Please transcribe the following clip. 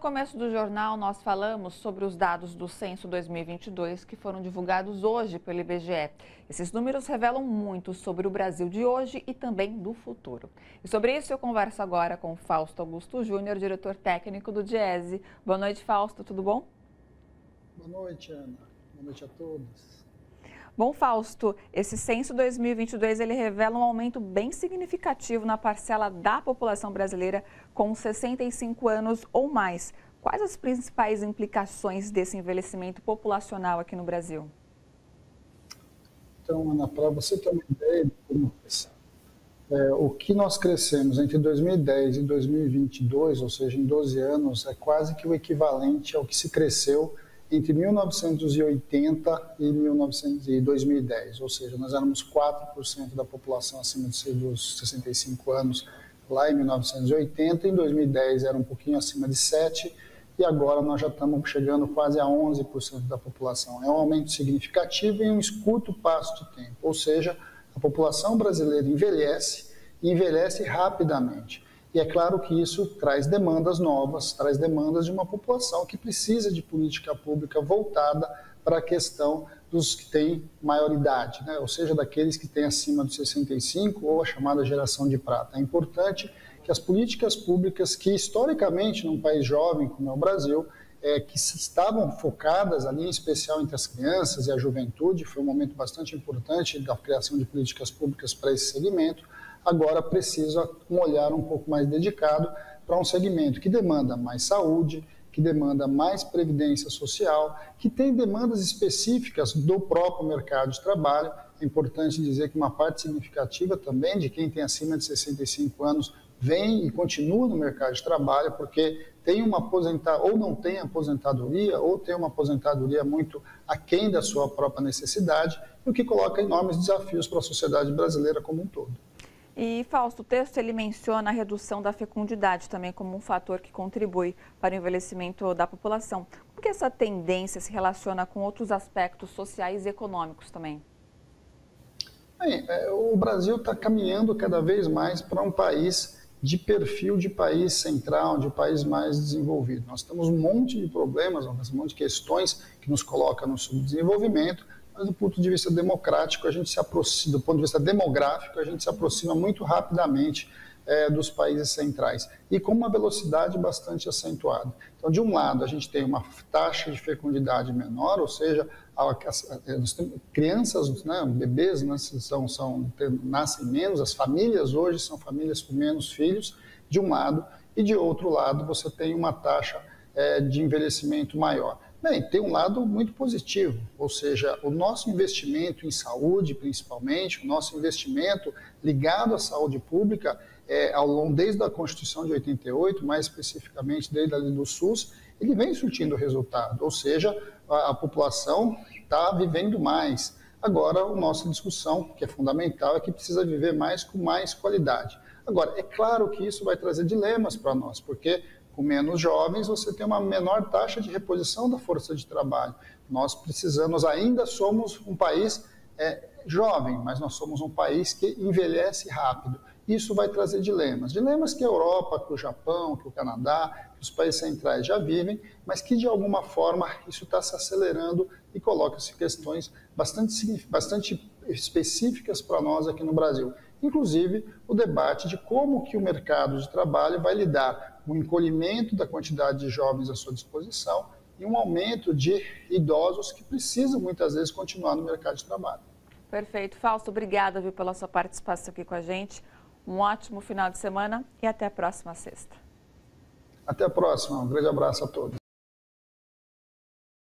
No começo do jornal, nós falamos sobre os dados do Censo 2022 que foram divulgados hoje pelo IBGE. Esses números revelam muito sobre o Brasil de hoje e também do futuro. E sobre isso eu converso agora com Fausto Augusto Júnior, diretor técnico do Diese. Boa noite, Fausto, tudo bom? Boa noite, Ana. Boa noite a todos. Bom, Fausto, esse Censo 2022 ele revela um aumento bem significativo na parcela da população brasileira com 65 anos ou mais. Quais as principais implicações desse envelhecimento populacional aqui no Brasil? Então, Ana, para você ter uma ideia de como pensar, o que nós crescemos entre 2010 e 2022, ou seja, em 12 anos, é quase que o equivalente ao que se cresceu entre 1980 e 2010, ou seja, nós éramos 4% da população acima dos 65 anos lá em 1980, em 2010 era um pouquinho acima de 7%, e agora nós já estamos chegando quase a 11% da população. É um aumento significativo em um curto espaço de tempo, ou seja, a população brasileira envelhece e envelhece rapidamente. E é claro que isso traz demandas novas, traz demandas de uma população que precisa de política pública voltada para a questão dos que têm maioridade, né? Ou seja, daqueles que têm acima dos 65 ou a chamada geração de prata. É importante que as políticas públicas que historicamente num país jovem como é o Brasil, que estavam focadas ali em especial entre as crianças e a juventude, foi um momento bastante importante da criação de políticas públicas para esse segmento, agora precisa um olhar um pouco mais dedicado para um segmento que demanda mais saúde, que demanda mais previdência social, que tem demandas específicas do próprio mercado de trabalho. É importante dizer que uma parte significativa também de quem tem acima de 65 anos vem e continua no mercado de trabalho porque tem uma ou não tem aposentadoria, ou tem uma aposentadoria muito aquém da sua própria necessidade, o que coloca enormes desafios para a sociedade brasileira como um todo. E, Fausto, o texto ele menciona a redução da fecundidade também como um fator que contribui para o envelhecimento da população. Como que essa tendência se relaciona com outros aspectos sociais e econômicos também? Bem, o Brasil está caminhando cada vez mais para um país de perfil de país central, de país mais desenvolvido. Nós temos um monte de problemas, um monte de questões que nos colocam no subdesenvolvimento, mas do ponto de vista democrático, a gente se aproxima, do ponto de vista demográfico, a gente se aproxima muito rapidamente dos países centrais e com uma velocidade bastante acentuada. Então, de um lado, a gente tem uma taxa de fecundidade menor, ou seja, crianças, né, bebês nascem menos, as famílias hoje são famílias com menos filhos, de um lado, e de outro lado você tem uma taxa de envelhecimento maior. Bem, tem um lado muito positivo, ou seja, o nosso investimento em saúde, principalmente, o nosso investimento ligado à saúde pública, desde a Constituição de 88, mais especificamente desde a lei do SUS, ele vem surtindo resultado, ou seja, a população está vivendo mais. Agora, a nossa discussão, que é fundamental, é que precisa viver mais com mais qualidade. Agora, é claro que isso vai trazer dilemas para nós, porque com menos jovens, você tem uma menor taxa de reposição da força de trabalho. Nós ainda somos um país jovem, mas nós somos um país que envelhece rápido. Isso vai trazer dilemas. Dilemas que a Europa, que o Japão, que o Canadá, que os países centrais já vivem, mas que de alguma forma isso está se acelerando e coloca-se questões bastante específicas para nós aqui no Brasil. Inclusive o debate de como que o mercado de trabalho vai lidar com o encolhimento da quantidade de jovens à sua disposição e um aumento de idosos que precisam muitas vezes continuar no mercado de trabalho. Perfeito. Fausto, obrigada pela sua participação aqui com a gente. Um ótimo final de semana e até a próxima sexta. Até a próxima. Um grande abraço a todos.